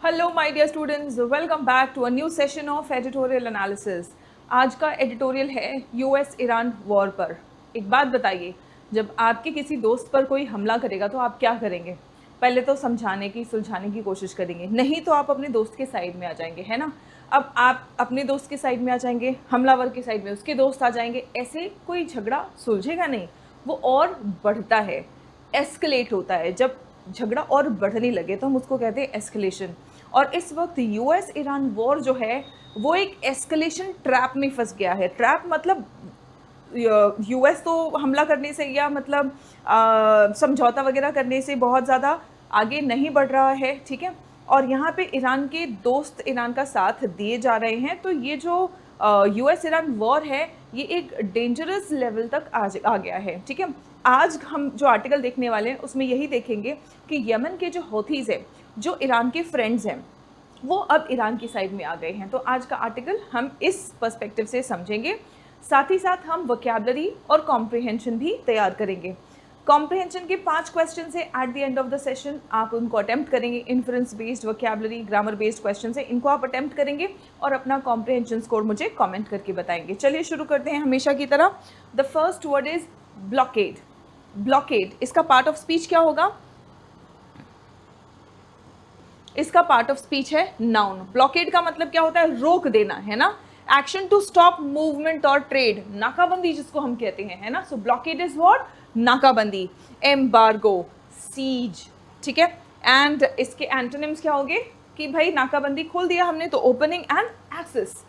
Hello my dear students, welcome back to a new session of editorial analysis. आज का editorial है US Iran war पर। एक बात बताइए, जब आपके किसी दोस्त पर कोई हमला करेगा तो आप क्या करेंगे? पहले तो समझाने की सुलझाने की कोशिश करेंगे, नहीं तो आप अपने दोस्त के साइड में आ जाएंगे, है ना। अब आप अपने दोस्त के साइड में आ जाएंगे, हमलावर के साइड में उसके दोस्त आ जाएंगे, ऐसे कोई झगड़ा सुलझेगा नहीं, वो और बढ़ता है, एस्केलेट होता है। जब झगड़ा और बढ़ने लगे तो हम उसको कहते हैं एस्केलेशन। और इस वक्त यूएस ईरान वॉर जो है वो एक एस्केलेशन ट्रैप में फंस गया है। ट्रैप मतलब यूएस तो हमला करने से या मतलब समझौता वगैरह करने से बहुत ज़्यादा आगे नहीं बढ़ रहा है, ठीक है। और यहाँ पे ईरान के दोस्त ईरान का साथ दिए जा रहे हैं, तो ये जो यूएस ईरान वॉर है ये एक डेंजरस लेवल तक आ गया है, ठीक है। आज हम जो आर्टिकल देखने वाले हैं उसमें यही देखेंगे कि यमन के जो हौथीज़ हैं, जो ईरान के फ्रेंड्स हैं, वो अब ईरान की साइड में आ गए हैं। तो आज का आर्टिकल हम इस पर्सपेक्टिव से समझेंगे। साथ ही साथ हम वोकैबुलरी और कॉम्प्रिहेंशन भी तैयार करेंगे। कॉम्प्रिहेंशन के 5 क्वेश्चन है at the end of the session, आप उनको अटेम्प्ट करेंगे। Inference based, vocabulary, grammar based question है, इनको आप अटेम्प्ट करेंगे और अपना कॉम्प्रिहेंशन स्कोर मुझे कमेंट करके बताएंगे। चलिए शुरू करते हैं हमेशा की तरह। The first word is blockade. Blockade, इसका पार्ट ऑफ स्पीच क्या होगा? इसका पार्ट ऑफ स्पीच है नाउन। ब्लॉकेड का मतलब क्या होता है? रोक देना, है ना। एक्शन टू स्टॉप मूवमेंट और ट्रेड, नाकाबंदी जिसको हम कहते हैं, है ना। सो ब्लॉकेड इज व्हाट? नाकाबंदी। एम्बार्गो, सीज, ठीक है। एंड इसके एंटोनिम्स क्या होंगे कि भाई नाकाबंदी खोल दिया हमने तो ओपनिंग एंड एक्सेस।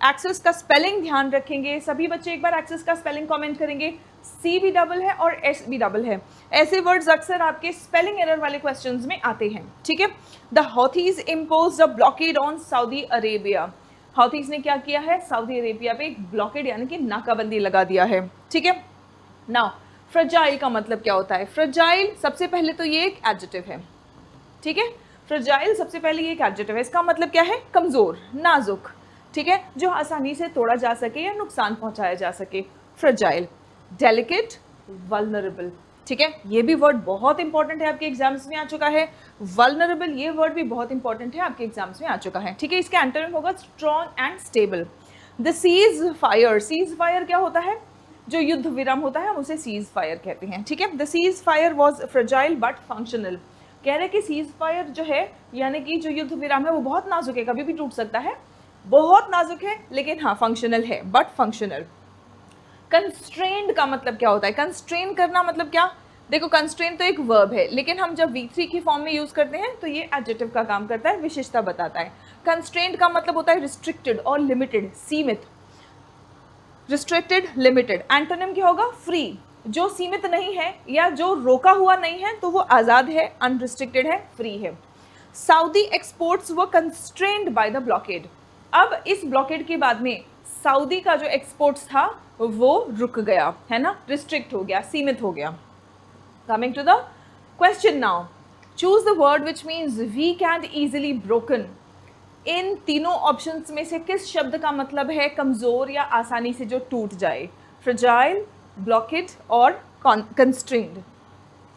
एक्सेस का स्पेलिंग ध्यान रखेंगे सभी बच्चे, एक बार एक्सेस का स्पेलिंग कमेंट करेंगे। सी भी डबल है और एस भी डबल है। ऐसे वर्ड्स अक्सर आपके स्पेलिंग एरर वाले क्वेश्चंस में आते हैं, ठीक है। The Houthis imposed a blockade on Saudi Arabia. Houthis ने क्या किया है? सऊदी अरेबिया पे एक ब्लॉकेड यानी कि नाकाबंदी लगा दिया है, ठीक है। नाउ फ्रजाइल का मतलब क्या होता है? फ्रजाइल सबसे पहले तो ये एक एडजेक्टिव है, ठीक है। फ्रजाइल सबसे पहले ये एक एडजेक्टिव है, इसका मतलब क्या है? कमजोर, नाजुक, ठीक है, जो आसानी से तोड़ा जा सके या नुकसान पहुंचाया जा सके। फ्रजाइल। डेलिकेट, वल्नरेबल, ठीक है। ये भी वर्ड बहुत इंपॉर्टेंट है, आपके एग्जाम्स में आ चुका है। वल्नरेबल ये वर्ड भी बहुत इंपॉर्टेंट है, आपके एग्जाम्स में आ चुका है, ठीक है। इसके एंटोनिम होगा strong and stable. The cease fire. Cease fire क्या होता है? जो युद्ध विराम होता है हम उसे सीज फायर कहते हैं, ठीक है। The cease fire was fragile but functional. कह रहे कि सीज फायर जो है यानी कि जो युद्ध विराम है वो बहुत नाजुक है, कभी भी टूट सकता है, बहुत नाजुक है, लेकिन हाँ फंक्शनल है, बट फंक्शनल। कंस्ट्रेंड का मतलब क्या होता है? कंस्ट्रेन करना मतलब क्या? देखो कंस्ट्रेन तो एक वर्ब है, लेकिन हम जब V3 की फॉर्म में यूज करते हैं तो ये एडजेक्टिव का काम करता है, विशेषता बताता है। कंस्ट्रेंड का मतलब होता है रिस्ट्रिक्टेड और लिमिटेड, सीमित। Restricted, limited. एंटोनिम क्या होगा? फ्री। जो सीमित नहीं है या जो रोका हुआ नहीं है तो वो आज़ाद है, अनरिस्ट्रिक्टेड है, फ्री है। Saudi exports were constrained by the blockade. अब इस ब्लॉकेड के बाद में सऊदी का जो एक्सपोर्ट्स था वो रुक गया, है ना, रिस्ट्रिक्ट हो गया, सीमित हो गया। Coming to the question now, choose the word which means weak and easily broken. इन तीनों ऑप्शंस में से किस शब्द का मतलब है कमजोर या आसानी से जो टूट जाए? फ्रजाइल, ब्लॉकेड और constrained.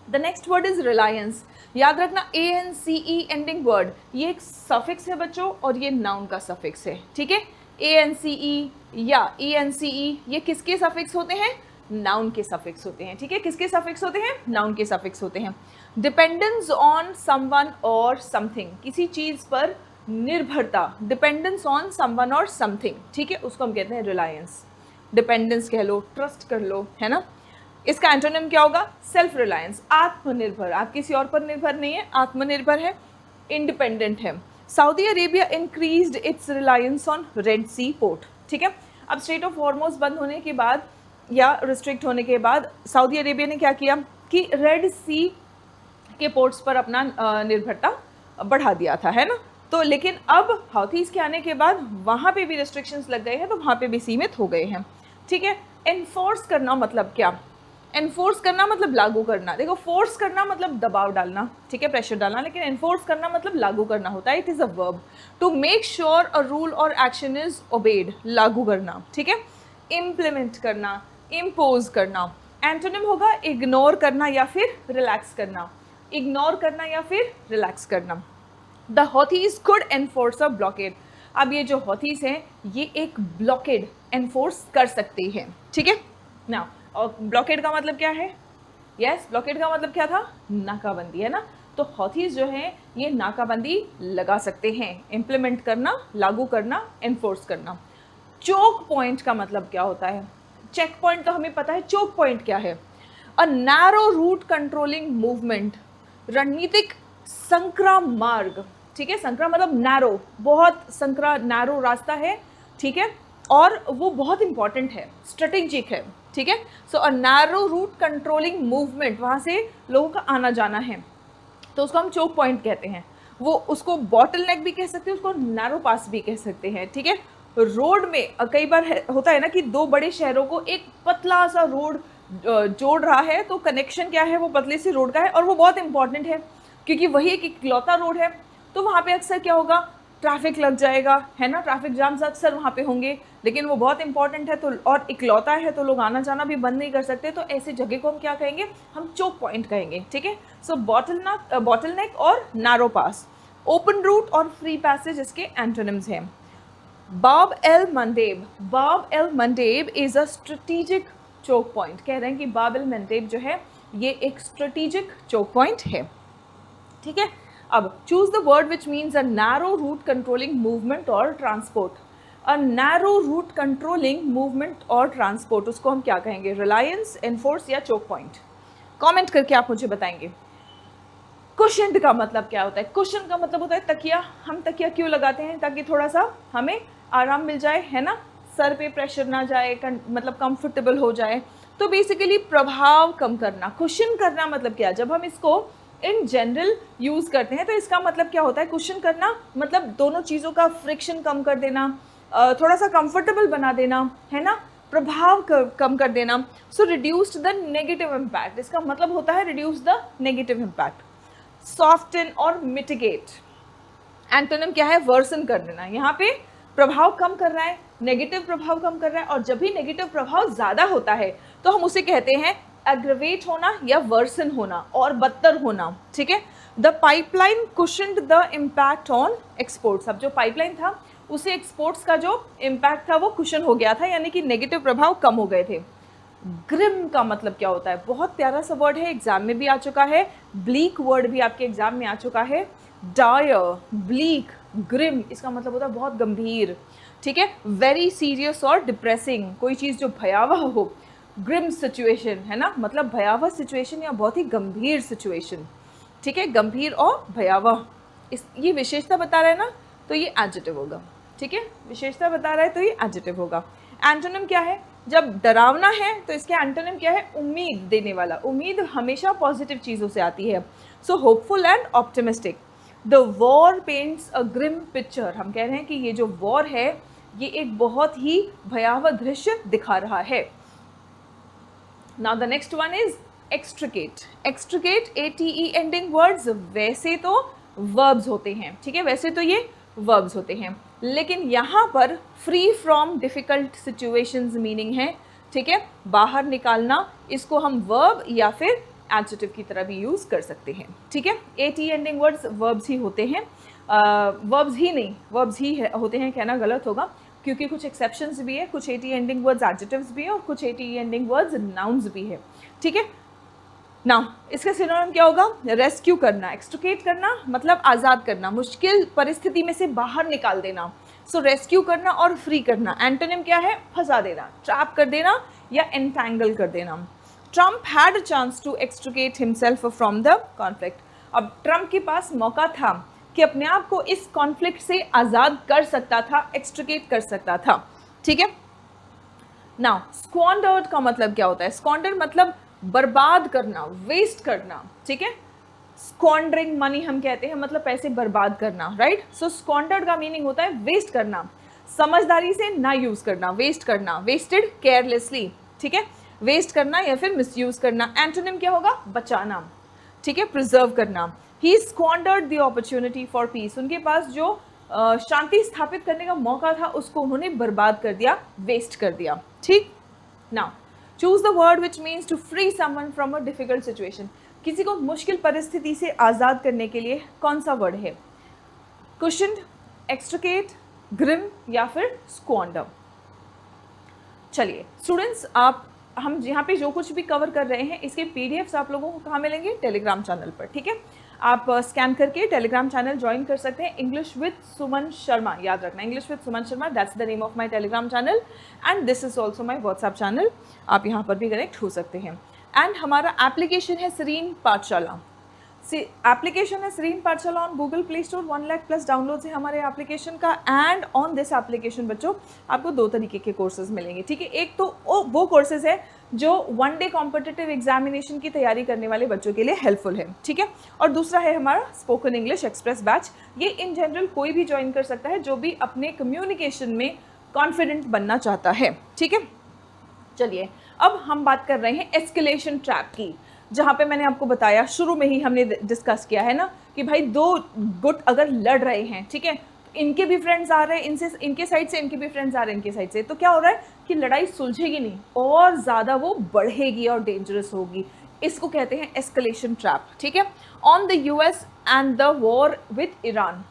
The next word is reliance. याद रखना ANCE एंडिंग वर्ड, ये एक सफिक्स है बच्चों और ये नाउन का सफिक्स है, ठीक है। ANCE या ENCE ये किसके सफिक्स होते हैं? नाउन के सफिक्स होते हैं, ठीक है। किसके सफिक्स होते हैं? नाउन के सफिक्स होते हैं। डिपेंडेंस ऑन समवन और समथिंग, किसी चीज पर निर्भरता, डिपेंडेंस ऑन समवन और समथिंग, ठीक है, उसको हम कहते हैं रिलायंस। डिपेंडेंस कह लो, ट्रस्ट कर लो, है ना। इसका एंटोनिम क्या होगा? सेल्फ रिलायंस, आत्मनिर्भर। आप किसी और पर निर्भर नहीं है, आत्मनिर्भर है, इंडिपेंडेंट है। Saudi Arabia increased its reliance on Red Sea port, ठीक है। अब स्ट्रेट ऑफ हॉर्मोज बंद होने के बाद या रिस्ट्रिक्ट होने के बाद सऊदी अरेबिया ने क्या किया कि रेड सी के पोर्ट्स पर अपना निर्भरता बढ़ा दिया था, है ना। तो लेकिन अब हौथीज के आने के बाद वहाँ पे भी रिस्ट्रिक्शंस लग गए हैं, तो वहाँ पे भी सीमित हो गए हैं, ठीक है। एनफोर्स करना मतलब क्या? एनफोर्स करना मतलब लागू करना। देखो फोर्स करना मतलब दबाव डालना, ठीक है, प्रेशर डालना, लेकिन एनफोर्स करना मतलब लागू करना होता है। It is a verb. To make sure a rule or action is obeyed, लागू करना, ठीक है। इम्प्लीमेंट करना, इम्पोज करना। एंटोनिम होगा इग्नोर करना या फिर रिलैक्स करना। इग्नोर करना या फिर रिलैक्स करना। The Houthis could enforce a blockade. अब ये जो हॉथीज हैं ये एक ब्लॉकेड एनफोर्स कर सकते हैं, ठीक है ना। और ब्लॉकेड का मतलब क्या है? यस, ब्लॉकेड का मतलब क्या था? नाकाबंदी, है ना। तो हॉथीज जो हैं ये नाकाबंदी लगा सकते हैं, इम्प्लीमेंट करना, लागू करना, एनफोर्स करना। चोक पॉइंट का मतलब क्या होता है? चेक पॉइंट तो हमें पता है, चोक पॉइंट क्या है? A narrow route controlling movement, रणनीतिक संक्रा मार्ग, ठीक है। संक्रा मतलब नैरो, बहुत संक्रा, नैरो रास्ता है, ठीक है, और वो बहुत इंपॉर्टेंट है, स्ट्रेटेजिक है, ठीक है। So a narrow route controlling movement, वहाँ से लोगों का आना जाना है, तो उसको हम चोक पॉइंट कहते हैं। वो उसको बॉटल नेक भी कह सकते हैं, उसको नैरो पास भी कह सकते हैं, ठीक है। रोड में कई बार होता है ना कि दो बड़े शहरों को एक पतला सा रोड जोड़ रहा है, तो कनेक्शन क्या है? वो पतले से रोड का है, और वो बहुत इंपॉर्टेंट है क्योंकि वही एक इकलौता रोड है। तो वहाँ पे अक्सर क्या होगा? ट्रैफिक लग जाएगा, है ना, ट्रैफिक जाम्स अक्सर वहाँ पे होंगे, लेकिन वो बहुत इंपॉर्टेंट है तो, और इकलौता है तो लोग आना जाना भी बंद नहीं कर सकते, तो ऐसे जगह को हम क्या कहेंगे? हम चोक पॉइंट कहेंगे, ठीक है। सो बॉटल नेक और नैरो पास। ओपन रूट और फ्री पैसेज इसके एंटोनिम्स हैं। Bab el Mandeb, Bab el Mandeb is a strategic choke point. कह रहे हैं कि बाब एल मंडेब जो है ये एक स्ट्रेटेजिक चोक पॉइंट है, ठीक है। अब choose the word which means a narrow route controlling movement और transport. A narrow route controlling movement और ट्रांसपोर्ट, उसको हम क्या कहेंगे? रिलायंस, एनफोर्स या चोक पॉइंट? कमेंट करके आप मुझे बताएंगे। कुशन्ड का मतलब क्या होता है? कुशन का मतलब होता है तकिया। हम तकिया क्यों लगाते हैं? ताकि थोड़ा सा हमें आराम मिल जाए, है ना, सर पे प्रेशर ना जाए, मतलब कंफर्टेबल हो जाए। तो बेसिकली प्रभाव कम करना। कुशन करना मतलब क्या? जब हम इसको इन जनरल यूज़ करते हैं तो इसका मतलब क्या होता है? कुशन करना मतलब दोनों चीज़ों का फ्रिक्शन कम कर देना, थोड़ा सा कंफर्टेबल बना देना, है ना, प्रभाव कम कर देना। सो रिड्यूस्ड द नेगेटिव इम्पैक्ट, इसका मतलब होता है reduce the negative impact. Soften और मिटिगेट, एंटोनिम क्या है? वर्सन कर देना। यहाँ पे प्रभाव कम कर रहा है, नेगेटिव प्रभाव कम कर रहा है, और जब भी नेगेटिव प्रभाव ज़्यादा होता है तो हम उसे कहते हैं एग्रेवेट होना या वर्सन होना, और बदतर होना, ठीक है। The pipeline cushioned the impact on exports. अब जो पाइपलाइन था उसे एक्सपोर्ट्स का जो इम्पैक्ट था वो कुशन हो गया था, यानी कि नेगेटिव प्रभाव कम हो गए थे। ग्रिम का मतलब क्या होता है? बहुत प्यारा सा वर्ड है, एग्जाम में भी आ चुका है, ब्लीक वर्ड भी आपके एग्जाम में आ चुका है। डायर, ब्लीक, ग्रिम, इसका मतलब होता है बहुत गंभीर, ठीक है, वेरी सीरियस और डिप्रेसिंग, कोई चीज़ जो भयावह हो। ग्रिम सिचुएशन, है ना, मतलब भयावह सिचुएशन या बहुत ही गंभीर सिचुएशन, ठीक है, गंभीर और भयावह। ये विशेषता बता रहा है ना, तो ये एडजेक्टिव होगा, ठीक है, विशेषता बता रहा है तो ये एडजेक्टिव होगा। एंटोनिम क्या है? जब डरावना है तो इसके एंटोनिम क्या है? उम्मीद देने वाला। उम्मीद हमेशा पॉजिटिव चीज़ों से आती है। So hopeful and optimistic. The war paints a grim picture, हम कह रहे हैं कि ये जो वॉर है ये एक बहुत ही भयावह दृश्य दिखा रहा है। Now the next one is extricate. Extricate, ATE ending words वैसे तो वर्ब्स होते हैं, ठीक है, वैसे तो ये वर्ब्स होते हैं, लेकिन यहाँ पर free from difficult situations meaning है, ठीक है, बाहर निकालना, इसको हम वर्ब या फिर एडजेक्टिव की तरह भी यूज़ कर सकते हैं, ठीक है। ATE एंडिंग वर्ड्स वर्ब्स ही होते हैं, वर्ब्स ही नहीं, वर्ब्स ही होते हैं कहना गलत होगा, क्योंकि कुछ एक्सेप्शंस भी है, कुछ ATE एंडिंग वर्ड्स एडजेक्टिव्स भी है और कुछ ATE एंडिंग वर्ड्स नाउन्स भी है, ठीक है। नाउ इसका सिनोनिम क्या होगा? रेस्क्यू करना, एक्सट्रिकेट करना मतलब आज़ाद करना, मुश्किल परिस्थिति में से बाहर निकाल देना। सो रेस्क्यू करना और फ्री करना। एंटोनिम क्या है? फंसा देना, ट्रैप कर देना या एंटैंगल कर देना। Trump had a chance to extricate himself from the conflict. अब ट्रम्प के पास मौका था कि अपने आप को इस कॉन्फ्लिक्ट से आज़ाद कर सकता था, एक्सट्रिकेट कर सकता था, ठीक है। नाउ स्क्वांडर्ड का मतलब क्या होता है? स्क्वांडर मतलब बर्बाद करना, वेस्ट करना, ठीक है। स्क्वांडरिंग मनी हम कहते हैं, मतलब पैसे बर्बाद करना, राइट। सो स्क्वांडर्ड का मीनिंग होता है वेस्ट करना, समझदारी से ना यूज करना, वेस्ट करना, वेस्टेड केयरलेसली, ठीक है, वेस्ट करना या फिर मिसयूज करना। एंटोनिम क्या होगा? बचाना, ठीक है, प्रिजर्व करना। He squandered the opportunity for peace, उनके पास जो शांति स्थापित करने का मौका था उसको उन्होंने बर्बाद कर दिया, वेस्ट कर दिया, ठीक। Now choose the word which means to free someone from a difficult situation. किसी को मुश्किल परिस्थिति से आज़ाद करने के लिए कौन सा वर्ड है? कुशन्ड, एक्सट्रिकेट, ग्रिम या फिर स्क्वांडर। चलिए स्टूडेंट्स, आप हम यहाँ पे जो कुछ भी कवर कर रहे हैं इसके पीडीएफ्स आप लोगों को कहाँ मिलेंगे? टेलीग्राम चैनल पर, ठीक है। आप स्कैन करके टेलीग्राम चैनल ज्वाइन कर सकते हैं, इंग्लिश विद सुमन शर्मा, याद रखना English with Suman Sharma, that's the name of my Telegram channel and this is also my WhatsApp channel, आप यहाँ पर भी कनेक्ट हो सकते हैं। एंड हमारा एप्लीकेशन है सरीन पाठशाला, एप्लीकेशन है सरीन पाठशाला on Google play store, 1 lakh plus downloads है हमारे एप्लीकेशन का। एंड ऑन दिस एप्लीकेशन बच्चों आपको 2 तरीके के कोर्सेज मिलेंगे, ठीक है। एक तो वो कोर्सेज है जो 1 डे कॉम्पिटिटिव एग्जामिनेशन की तैयारी करने वाले बच्चों के लिए हेल्पफुल है, ठीक है। और दूसरा है हमारा स्पोकन इंग्लिश एक्सप्रेस बैच, ये इन जनरल कोई भी ज्वाइन कर सकता है जो भी अपने कम्युनिकेशन में कॉन्फिडेंट बनना चाहता है, ठीक है। चलिए अब हम बात कर रहे हैं एस्केलेशन ट्रैप की, जहाँ पे मैंने आपको बताया शुरू में ही हमने डिस्कस किया है ना कि भाई 2 गुट अगर लड़ रहे हैं, ठीक है, इनके भी फ्रेंड्स आ रहे हैं, इनसे इनके साइड से इनके भी फ्रेंड्स आ रहे हैं इनके साइड से, तो क्या हो रहा है कि लड़ाई सुलझेगी नहीं और ज़्यादा वो बढ़ेगी और डेंजरस होगी। इसको कहते हैं एस्केलेशन ट्रैप, ठीक है। On the US and the war with Iran,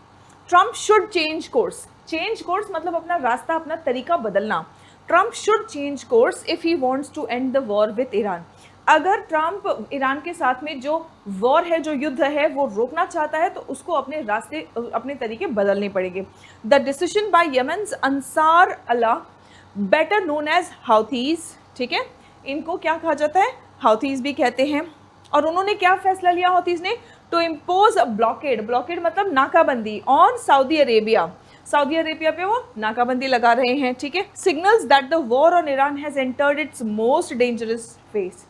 Trump should change course, change course मतलब अपना रास्ता, अपना तरीका बदलना। Trump should change course if he wants to end the war with Iran, अगर ट्रम्प ईरान के साथ में जो वॉर है, जो युद्ध है, वो रोकना चाहता है तो उसको अपने रास्ते, अपने तरीके बदलने पड़ेंगे। The decision by Yemen's Ansar Allah, better known as Houthis, ठीक है, इनको क्या कहा जाता है? हाउथीज भी कहते हैं। और उन्होंने क्या फैसला लिया हाउथीज ने? To impose a blockade, blockade मतलब नाकाबंदी on Saudi Arabia, Saudi Arabia पे वो नाकाबंदी लगा रहे हैं, ठीक है। Signals that the war on Iran has entered its most dangerous phase,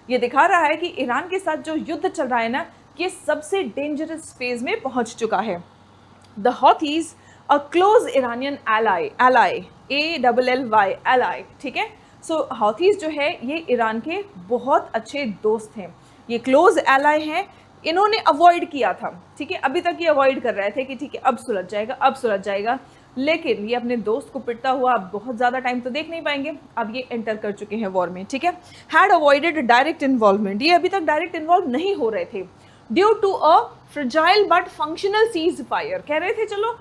ये दिखा रहा है कि ईरान के साथ जो युद्ध चल रहा है ना, ये सबसे डेंजरस फेज में पहुंच चुका है। The Houthis a close Iranian ally, ally ALLY ally, ठीक है। सो हौथीज जो है ये ईरान के बहुत अच्छे दोस्त हैं, ये क्लोज एलाई हैं, इन्होंने अवॉइड किया था, ठीक है। अभी तक ये अवॉइड कर रहे थे कि ठीक है अब सुलझ जाएगा, अब सुलझ जाएगा, लेकिन ये अपने दोस्त को पिटता हुआ अब बहुत ज़्यादा टाइम तो देख नहीं पाएंगे, अब ये एंटर कर चुके हैं वॉर में, ठीक है। हैड अवॉइडेड डायरेक्ट इन्वॉल्वमेंट, ये अभी तक डायरेक्ट इन्वॉल्व नहीं हो रहे थे, due to a fragile but functional ceasefire, कह रहे थे चलो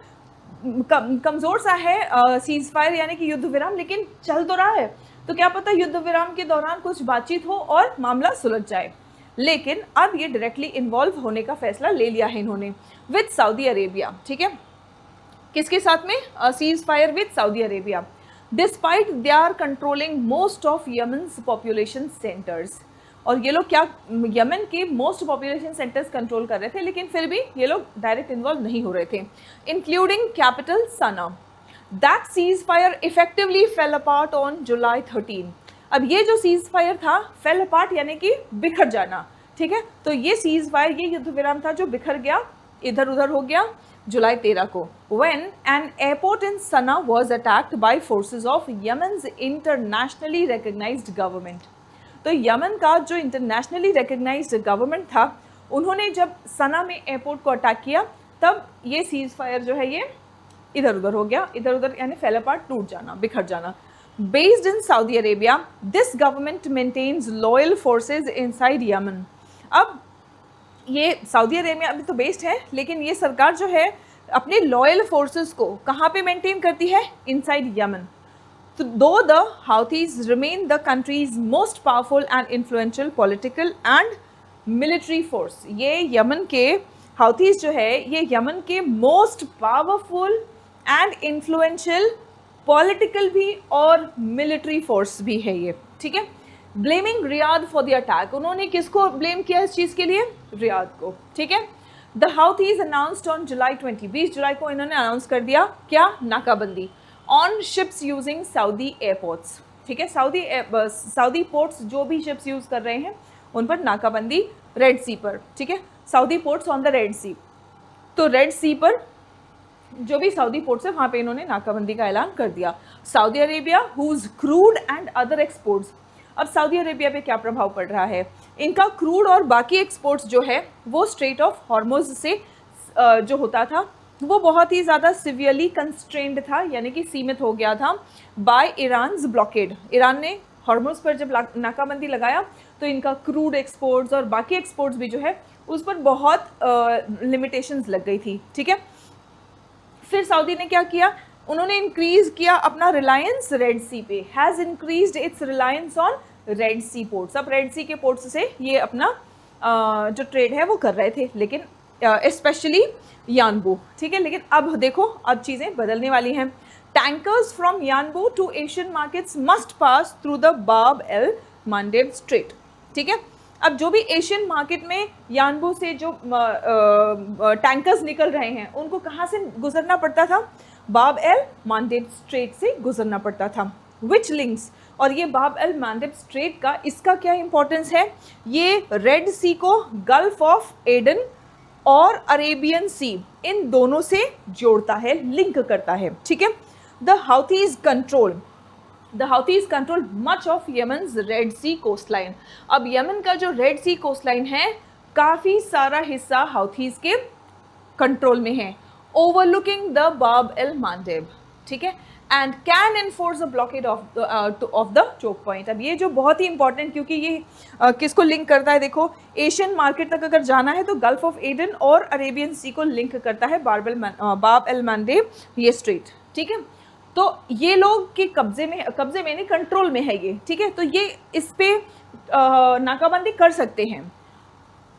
कमज़ोर सा है सीज फायर यानी कि युद्ध विराम, लेकिन चल तो रहा है, तो क्या पता युद्ध विराम के दौरान कुछ बातचीत हो और मामला सुलझ जाए। लेकिन अब ये डायरेक्टली इन्वॉल्व होने का फैसला ले लिया है इन्होंने विद सऊदी अरेबिया, ठीक है। किसके साथ में? Cease fire with Saudi Arabia, despite they are controlling most of Yemen's population centres, और ये लोग क्या यमन के मोस्ट पॉपुलेशन सेंटर्स कंट्रोल कर रहे थे, लेकिन फिर भी ये लोग डायरेक्ट इन्वॉल्व नहीं हो रहे थे, including capital Sana. That cease fire effectively fail apart on July 13, अब ये जो सीज फायर था, फेल अपार्ट यानी कि बिखर जाना, ठीक है, तो ये सीज फायर, ये युद्ध विराम था जो बिखर गया, इधर उधर हो गया जुलाई 13 को, when an airport in Sana'a was attacked by forces of Yemen's internationally recognized government, तो यमन का जो इंटरनेशनली रिकग्नाइज्ड गवर्नमेंट था, उन्होंने जब सना में एयरपोर्ट को अटैक किया, तब ये सीज फायर जो है ये इधर उधर हो गया, इधर उधर यानी फेल अपार्ट, टूट जाना, बिखर जाना। Based in Saudi Arabia, this government maintains loyal forces inside Yemen, अब ये सऊदी अरेबिया अभी तो बेस्ड है, लेकिन ये सरकार जो है अपने लॉयल फोर्सेस को कहाँ पे मेंटेन करती है? Inside Yemen. तो दो the Houthis remain the country's most powerful and influential political and military force, ये यमन के हाउथीज जो है ये यमन के most powerful and influential political भी और मिलिट्री फोर्स भी है ये, ठीक है। Blaming Riyadh for the attack, उन्होंने किसको ब्लेम किया इस चीज़ के लिए? रियाद को, ठीक है। द हाउथीज अनाउंस्ड ऑन जुलाई 20, 20 जुलाई को इन्होंने अनाउंस कर दिया क्या? नाकाबंदी on ships using Saudi airports, ठीक है। सऊदी पोर्ट्स जो भी शिप्स यूज़ कर रहे हैं उन पर नाकाबंदी, रेड सी पर, ठीक है, Saudi ports on the Red Sea, तो रेड सी पर जो भी सऊदी पोर्ट्स है वहाँ पे इन्होंने नाकाबंदी का ऐलान कर दिया। Saudi Arabia whose crude and other exports, अब सऊदी अरेबिया पे क्या प्रभाव पड़ रहा है? इनका क्रूड और बाकी एक्सपोर्ट्स जो है वो स्ट्रेट ऑफ हॉर्मुज से जो होता था वो बहुत ही ज़्यादा सिवियरली कंस्ट्रेंड था, यानी कि सीमित हो गया था बाय ईरान्स ब्लॉकेड। ईरान ने हॉर्मुज पर जब नाकाबंदी लगाया तो इनका क्रूड एक्सपोर्ट्स और बाकी एक्सपोर्ट्स भी जो है उस पर बहुत लिमिटेशंस लग गई थी, ठीक है। फिर सऊदी ने क्या किया, उन्होंने इंक्रीज किया अपना रिलायंस रेड सी पे, has increased its reliance on Red Sea ports. अब रेड सी के पोर्ट्स से ये अपना जो ट्रेड है वो कर रहे थे, लेकिन स्पेशली यानबू, ठीक है। लेकिन अब देखो, अब चीज़ें बदलने वाली हैं। Tankers from Yanbu to Asian markets must pass through the Bab el Mandeb strait, ठीक है। अब जो भी एशियन मार्केट में यानबू से जो टैंकर्स निकल रहे हैं, उनको कहाँ से गुजरना पड़ता था, बाब एल मांडेब स्ट्रेट से गुजरना पड़ता था। विच लिंक्स, और ये बाब एल मांडेब स्ट्रेट का इसका क्या इंपॉर्टेंस है, ये रेड सी को गल्फ ऑफ एडन और अरेबियन सी, इन दोनों से जोड़ता है, लिंक करता है, ठीक है। The Houthis control much of Yemen's Red Sea coastline. अब यमन का जो रेड सी कोस्ट लाइन है, काफ़ी सारा हिस्सा हाउथीज के कंट्रोल में है, overlooking the Bab el Mandeb, ठीक है। And can enforce a blockade of the choke point. अब ये जो बहुत ही इंपॉर्टेंट, क्योंकि ये किसको लिंक करता है, देखो एशियन मार्केट तक अगर जाना है तो गल्फ ऑफ एडन और अरेबियन सी को लिंक करता है बाब एल मांडेब ये स्ट्रेट, ठीक है। तो ये लोग के कब्जे में नहीं, कंट्रोल में है ये, ठीक है। तो ये इस पे नाकाबंदी कर सकते हैं।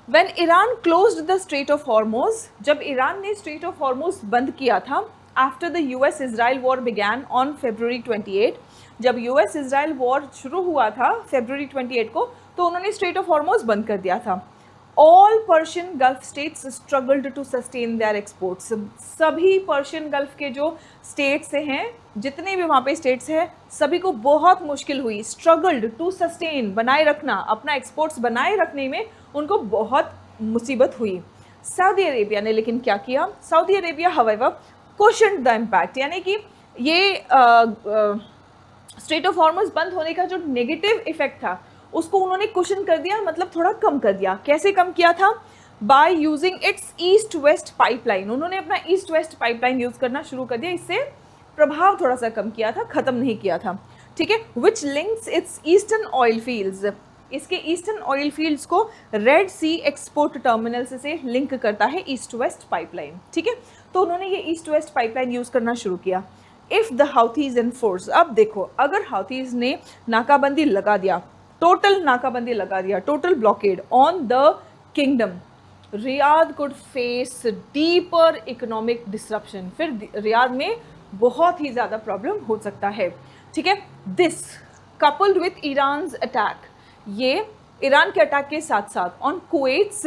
When Iran closed the Strait of Hormuz, जब ईरान ने स्ट्रेट ऑफ हॉर्मोज बंद किया था, after the US-Israel war began on February 28, जब US-Israel वॉर शुरू हुआ था February 28 को, तो उन्होंने स्ट्रेट ऑफ हॉर्मोज बंद कर दिया था। All Persian Gulf states struggled to sustain their exports. सभी पर्शियन गल्फ के जो स्टेट्स हैं, जितने भी वहाँ पे स्टेट्स हैं, सभी को बहुत मुश्किल हुई, स्ट्रगल्ड टू सस्टेन, बनाए रखना, अपना एक्सपोर्ट्स बनाए रखने में उनको बहुत मुसीबत हुई। सऊदी अरेबिया ने लेकिन क्या किया, Saudi Arabia however questioned the impact, यानी कि ये स्ट्रेट ऑफ हॉर्मोज बंद होने का जो नेगेटिव इफेक्ट था उसको उन्होंने क्वेश्चन कर दिया, मतलब थोड़ा कम कर दिया। कैसे कम किया था, by using its east west pipeline. उन्होंने अपना ईस्ट वेस्ट पाइपलाइन यूज़ करना शुरू कर दिया, इससे प्रभाव थोड़ा सा कम किया था, ख़त्म नहीं किया था, ठीक है। Which links its eastern oil fields, इसके ईस्टर्न ऑयल फील्ड्स को रेड सी एक्सपोर्ट टर्मिनल से लिंक करता है ईस्ट वेस्ट पाइपलाइन, ठीक है। तो उन्होंने ये ईस्ट वेस्ट पाइपलाइन यूज़ करना शुरू किया। इफ़ द हाउथीज एनफोर्स, अब देखो अगर हाउथीज ने नाकाबंदी लगा दिया, टोटल नाकाबंदी लगा दिया, total blockade on the kingdom, Riyadh could face deeper economic disruption, फिर रियाद में बहुत ही ज़्यादा प्रॉब्लम हो सकता है, ठीक है। This coupled with Iran's attack, ये ईरान के अटैक के साथ साथ on कुवैत्स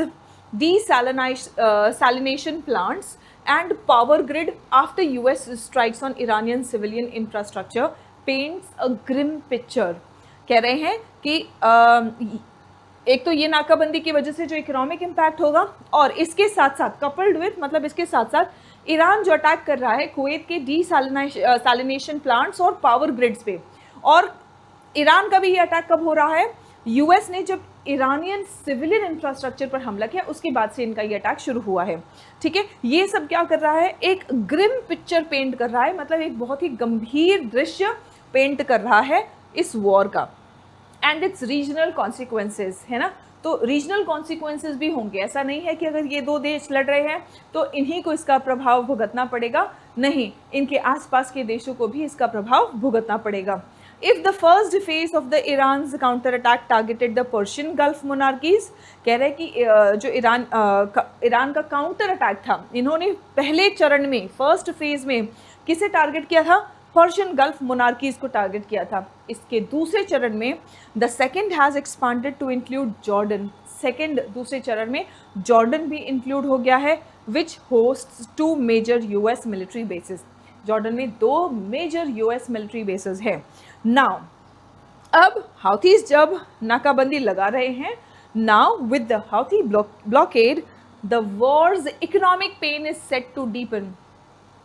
desalination plants and power grid after US strikes on Iranian civilian infrastructure paints a grim picture। कह रहे हैं कि एक तो ये नाकाबंदी की वजह से जो इकोनॉमिक इम्पैक्ट होगा, और इसके साथ साथ कपल्ड विथ, मतलब इसके साथ साथ ईरान जो अटैक कर रहा है कुवैत के डीसैलिनेशन प्लांट्स और पावर ग्रिड्स पे, और ईरान का भी ये अटैक कब हो रहा है, यूएस ने जब ईरानियन सिविलियन इंफ्रास्ट्रक्चर पर हमला किया उसके बाद से इनका ये अटैक शुरू हुआ है, ठीक है। ये सब क्या कर रहा है, एक ग्रिम पिक्चर पेंट कर रहा है, मतलब एक बहुत ही गंभीर दृश्य पेंट कर रहा है इस वॉर का। एंड इट्स रीजनल कॉन्सिक्वेंसेस, है ना, तो रीजनल कॉन्सिक्वेंसेस भी होंगे। ऐसा नहीं है कि अगर ये दो देश लड़ रहे हैं तो इन्हीं को इसका प्रभाव भुगतना पड़ेगा, नहीं, इनके आसपास के देशों को भी इसका प्रभाव भुगतना पड़ेगा। If the first phase of the Iran's counter attack targeted the Persian Gulf monarchies, कह रहे हैं कि जो ईरान का काउंटर अटैक था, इन्होंने पहले चरण में, फर्स्ट फेज में किसे टारगेट किया था, पर्शियन गल्फ मोनार्कीज को टारगेट किया था। इसके दूसरे चरण में the second has expanded to include Jordan, दूसरे चरण में जॉर्डन भी इंक्लूड हो गया है, which hosts 2 major US military bases. जॉर्डन में 2 मेजर यूएस मिलिट्री बेसिस है। नाउ अब हाउथीज जब नाकाबंदी लगा रहे हैं, now with the Houthi blockade the war's economic pain is set to deepen.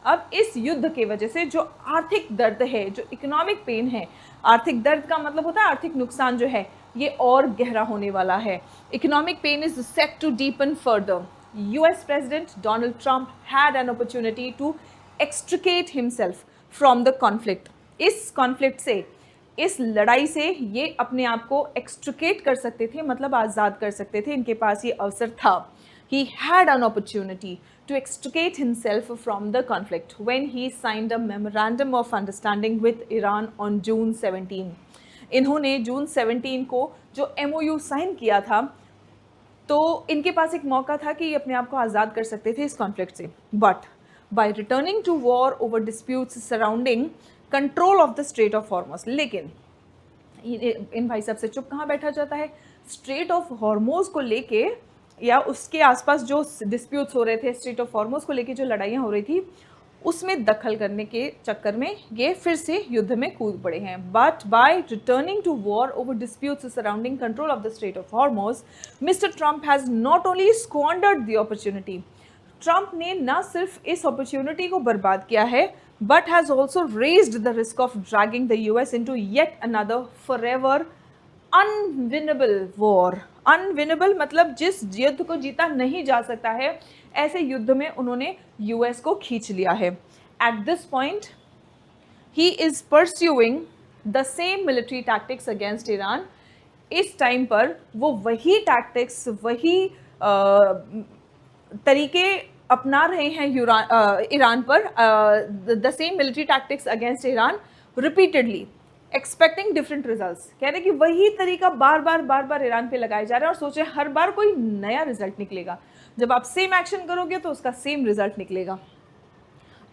अब इस युद्ध के वजह से जो आर्थिक दर्द है, जो इकोनॉमिक पेन है, आर्थिक दर्द का मतलब होता है आर्थिक नुकसान जो है, ये और गहरा होने वाला है। Economic pain is set to deepen further. US president Donald Trump had an opportunity to extricate himself from the conflict. इस कॉन्फ्लिक्ट से, इस लड़ाई से ये अपने आप को एक्सट्रिकेट कर सकते थे, मतलब आज़ाद कर सकते थे, इनके पास ये अवसर था। He had an opportunity to extricate himself from the conflict when he signed a memorandum of understanding with Iran on June 17. इन्होंने जून 17 को जो MOU साइन किया था, तो इनके पास एक मौका था कि ये अपने आप को आज़ाद कर सकते थे इस कॉन्फ्लिक्ट से, but by returning to war over disputes surrounding control of the Strait of Hormuz. लेकिन इन भाई साहब से चुप कहाँ बैठा जाता है। स्ट्रेट ऑफ हॉर्मोज को लेके या उसके आसपास जो डिस्प्यूट्स हो रहे थे, स्ट्रेट ऑफ हॉर्मोज को लेके जो लड़ाइयाँ हो रही थी, उसमें दखल करने के चक्कर में ये फिर से युद्ध में कूद पड़े हैं। But by returning to war over disputes surrounding control of the Strait of Hormuz, mister Trump has not only squandered the opportunity. Trump ने न सिर्फ इस अपॉर्चुनिटी को बर्बाद किया है, but has also raised the risk of dragging the US into yet another forever unwinnable war। unwinnable मतलब जिस युद्ध को जीता नहीं जा सकता है, ऐसे युद्ध में उन्होंने US को खींच लिया है। At this point, he is pursuing the same military tactics against Iran। इस टाइम पर वो वही टैक्टिक्स, वही तरीके अपना रहे हैं ईरान पर, the same military tactics against Iran repeatedly, expecting different results. कह रहे हैं कि वही तरीका बार बार ईरान पे लगाया जा रहा है और सोचे हर बार कोई नया रिजल्ट निकलेगा। जब आप सेम एक्शन करोगे तो उसका सेम रिजल्ट निकलेगा।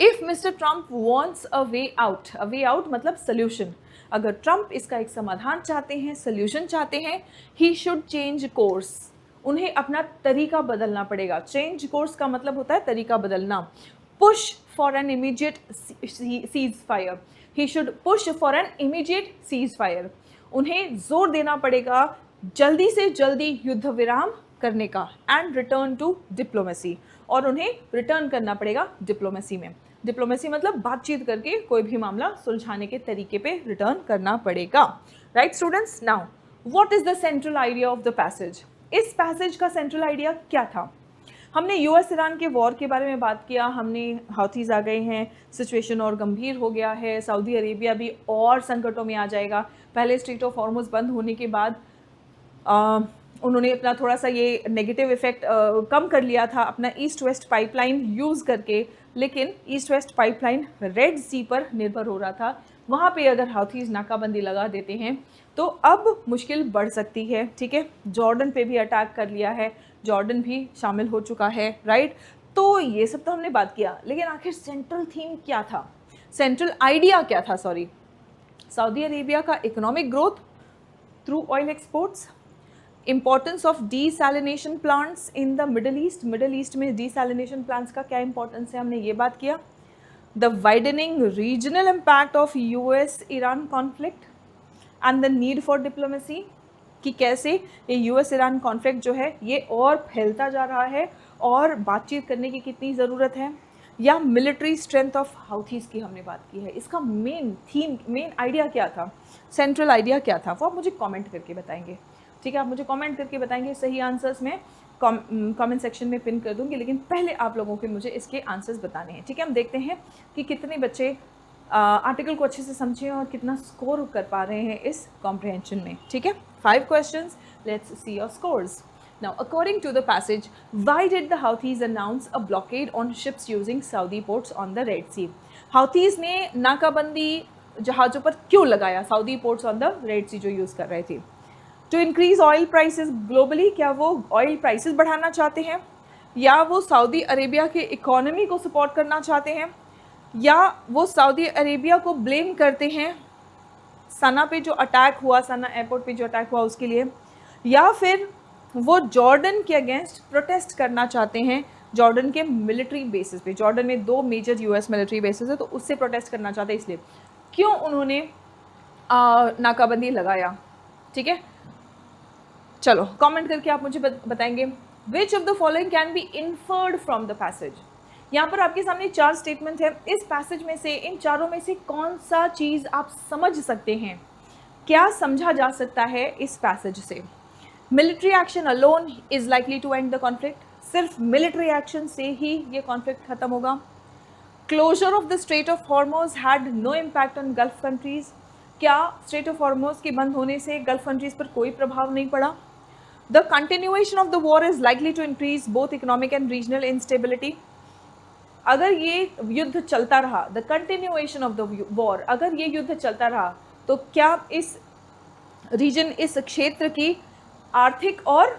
If mister Trump wants a way out मतलब सोल्यूशन, अगर ट्रंप इसका एक समाधान चाहते हैं, सोल्यूशन चाहते हैं, ही शुड चेंज कोर्स। उन्हें अपना तरीका बदलना पड़ेगा। चेंज कोर्स का मतलब होता है तरीका बदलना। Push for an immediate cease fire, he should push for an immediate cease fire. उन्हें जोर देना पड़ेगा जल्दी से जल्दी युद्ध विराम करने का, एंड रिटर्न टू डिप्लोमेसी, और उन्हें रिटर्न करना पड़ेगा डिप्लोमेसी में। डिप्लोमेसी मतलब बातचीत करके कोई भी मामला सुलझाने के तरीके पे रिटर्न करना पड़ेगा। Right students, now what is the central idea of the passage. इस पैसेज का सेंट्रल आइडिया क्या था। हमने यूएस ईरान के वॉर के बारे में बात किया, हमने हाउथीज आ गए हैं, सिचुएशन और गंभीर हो गया है, सऊदी अरेबिया भी और संकटों में आ जाएगा। पहले स्ट्रेट ऑफ हॉर्मुज बंद होने के बाद उन्होंने अपना थोड़ा सा ये नेगेटिव इफेक्ट कम कर लिया था अपना ईस्ट वेस्ट पाइपलाइन यूज़ करके, लेकिन ईस्ट वेस्ट पाइपलाइन रेड सी पर निर्भर हो रहा था। वहाँ पे अगर हाउथीज नाकाबंदी लगा देते हैं तो अब मुश्किल बढ़ सकती है। ठीक है, जॉर्डन पे भी अटैक कर लिया है, जॉर्डन भी शामिल हो चुका है। राइट, तो ये सब तो हमने बात किया, लेकिन आखिर सेंट्रल थीम क्या था, सेंट्रल आइडिया क्या था। सऊदी अरेबिया का economic growth through oil exports, importance of desalination plants in the middle east में डीसैलिनेशन प्लांट्स का क्या इंपॉर्टेंस है, हमने ये बात किया। The widening regional impact of US Iran conflict and the need for diplomacy, कि कैसे ये यूएस ईरान कॉन्फ्लिक्ट जो है ये और फैलता जा रहा है और बातचीत करने की कितनी ज़रूरत है। या मिलिट्री स्ट्रेंथ ऑफ हाउथीज की हमने बात की है। इसका मेन थीम, मेन आइडिया क्या था, सेंट्रल आइडिया क्या था, वो आप मुझे कमेंट करके बताएंगे। ठीक है, आप मुझे कमेंट करके बताएंगे। सही आंसर्स में कमेंट सेक्शन में पिन कर दूंगी, लेकिन पहले आप लोगों के मुझे इसके आंसर्स बताने हैं। ठीक है, हम देखते हैं कि कितने बच्चे आर्टिकल को अच्छे से समझे और कितना स्कोर कर पा रहे हैं इस कॉम्प्रिहेंशन में। ठीक है, 5 questions, let's see your scores. Now, according to the passage, why did the Houthis announce a blockade on ships using Saudi ports on the Red Sea? Houthis ने नाकाबंदी जहाज़ों पर क्यों लगाया, Saudi ports on the Red Sea जो use कर रहे थे। To increase oil prices globally, क्या वो ऑयल प्राइसेस बढ़ाना चाहते हैं, या वो सऊदी अरेबिया के इकोनॉमी को सपोर्ट करना चाहते हैं, या वो सऊदी अरेबिया को ब्लेम करते हैं सना पे जो अटैक हुआ, सना एयरपोर्ट पे जो अटैक हुआ उसके लिए, या फिर वो जॉर्डन के अगेंस्ट प्रोटेस्ट करना चाहते हैं, जॉर्डन के मिलिट्री बेसिस पे। जॉर्डन में 2 मेजर यूएस मिलिट्री बेसिस है, तो उससे प्रोटेस्ट करना चाहते हैं, इसलिए क्यों उन्होंने नाकाबंदी लगाया। ठीक है, चलो कमेंट करके आप मुझे बताएंगे। Which of the following can be inferred from the passage. यहाँ पर आपके सामने 4 स्टेटमेंट है। इस पैसेज में से, इन चारों में से कौन सा चीज़ आप समझ सकते हैं, क्या समझा जा सकता है इस पैसेज से। Military action alone is likely to end the conflict, सिर्फ मिलिट्री एक्शन से ही ये कॉन्फ्लिक्ट खत्म होगा। Closure of the Strait of Hormuz had no impact on Gulf countries, क्या स्ट्रेट ऑफ हॉर्मोज के बंद होने से गल्फ कंट्रीज पर कोई प्रभाव नहीं पड़ा। The continuation of the war is likely to increase both economic and regional instability, अगर ये युद्ध चलता रहा, the continuation of the war, अगर ये युद्ध चलता रहा तो क्या इस रीजन, इस क्षेत्र की आर्थिक और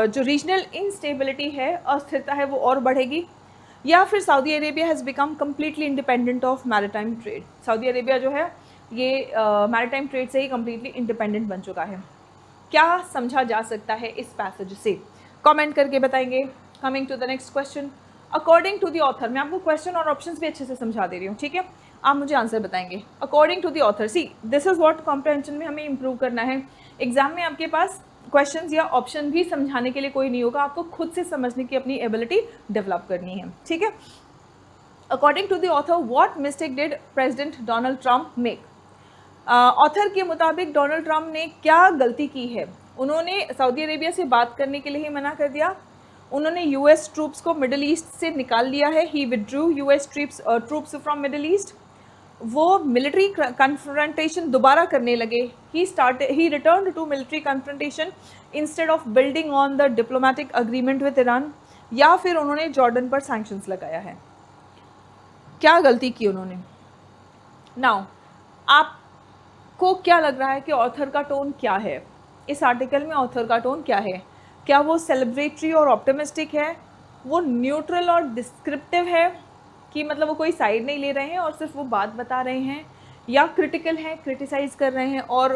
जो रीजनल इंस्टेबिलिटी है, अस्थिरता है, वो और बढ़ेगी? या फिर Saudi Arabia has become completely independent of maritime trade, Saudi Arabia जो है ये मैरिटाइम ट्रेड से ही कम्प्लीटली इंडिपेंडेंट बन चुका है? क्या समझा जा सकता है इस पैसेज से? कमेंट करके बताएंगे। Coming to the next question, according to the author, मैं आपको क्वेश्चन और ऑप्शंस भी अच्छे से समझा दे रही हूँ, ठीक है? आप मुझे आंसर बताएंगे। According to the author, see this is what comprehension में हमें इंप्रूव करना है। एग्जाम में आपके पास क्वेश्चंस या ऑप्शन भी समझाने के लिए कोई नहीं होगा, आपको खुद से समझने की अपनी एबिलिटी डेवलप करनी है, ठीक है? According to the author, what mistake did President Donald Trump make? Author के मुताबिक डोनाल्ड ट्रंप ने क्या गलती की है? उन्होंने सऊदी अरेबिया से बात करने के लिए ही मना कर दिया, उन्होंने यूएस ट्रूप्स को मिडिल ईस्ट से निकाल लिया है, he withdrew US troops from Middle East, वो मिलिट्री कन्फ्रंटेशन दोबारा करने लगे, he return to military confrontation instead of building on the diplomatic agreement with Iran, या फिर उन्होंने जॉर्डन पर सैंक्शंस लगाया है? क्या गलती की उन्होंने? नाउ आपको क्या लग रहा है कि ऑथर का टोन क्या है इस आर्टिकल में? ऑथर का टोन क्या है? क्या वो सेलिब्रेटरी और ऑप्टिमिस्टिक है, वो न्यूट्रल और डिस्क्रिप्टिव है कि मतलब वो कोई साइड नहीं ले रहे हैं और सिर्फ वो बात बता रहे हैं, या क्रिटिकल है, क्रिटिसाइज़ कर रहे हैं और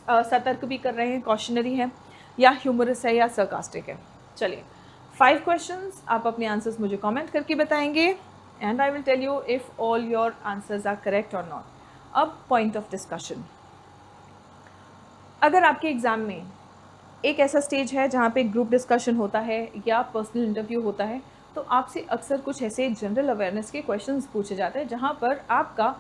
सतर्क भी कर रहे हैं, कॉशनरी है, या ह्यूमरस है, या सरकास्टिक है? चलिए 5 क्वेश्चंस, आप अपने आंसर्स मुझे कमेंट करके बताएंगे and I will tell you if all your answers are correct और नॉट। अब पॉइंट ऑफ डिस्कशन, अगर आपके एग्ज़ाम में एक ऐसा स्टेज है जहाँ पे ग्रुप डिस्कशन होता है या पर्सनल इंटरव्यू होता है, तो आपसे अक्सर कुछ ऐसे जनरल अवेयरनेस के क्वेश्चंस पूछे जाते हैं जहाँ पर आपका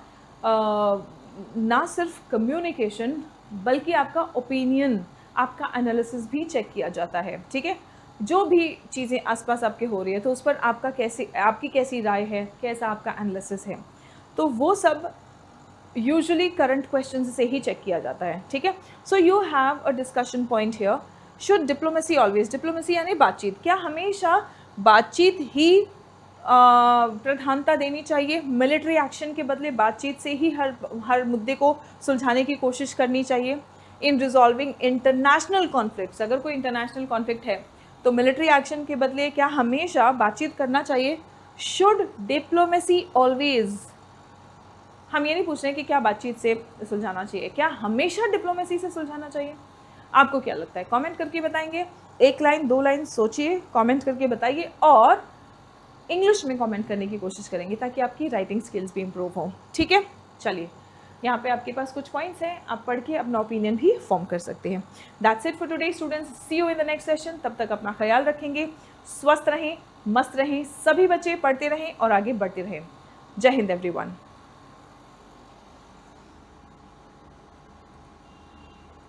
ना सिर्फ कम्युनिकेशन बल्कि आपका ओपिनियन, आपका एनालिसिस भी चेक किया जाता है, ठीक है? जो भी चीज़ें आसपास आपके हो रही है तो उस पर आपकी कैसी राय है, कैसा आपका एनालिसिस है, तो वो सब यूजुअली करंट क्वेश्चन से ही चेक किया जाता है, ठीक है? So you have a discussion point here, should diplomacy always, diplomacy यानी बातचीत, क्या हमेशा बातचीत ही प्रधानता देनी चाहिए? मिलिट्री एक्शन के बदले बातचीत से ही हर मुद्दे को सुलझाने की कोशिश करनी चाहिए? इन रिजॉल्विंग इंटरनेशनल कॉन्फ्लिक्ट्स, अगर कोई इंटरनेशनल कॉन्फ्लिक्ट है तो मिलिट्री एक्शन के बदले क्या हमेशा बातचीत करना चाहिए? शुड डिप्लोमेसी ऑलवेज, हम ये नहीं पूछ रहे कि क्या बातचीत से सुलझाना चाहिए, क्या हमेशा डिप्लोमेसी से सुलझाना चाहिए? आपको क्या लगता है? कमेंट करके बताएंगे। 1 लाइन 2 लाइन सोचिए, कमेंट करके बताइए और इंग्लिश में कमेंट करने की कोशिश करेंगे ताकि आपकी राइटिंग स्किल्स भी इम्प्रूव हों, ठीक है? चलिए, यहाँ पे आपके पास कुछ पॉइंट्स हैं, आप पढ़ के अपना ओपिनियन भी फॉर्म कर सकते हैं। That's it for today students, see you in the next session. तब तक अपना ख्याल रखेंगे, स्वस्थ रहें, मस्त रहें, सभी बच्चे पढ़ते रहें और आगे बढ़ते रहें। जय हिंद एवरीवन।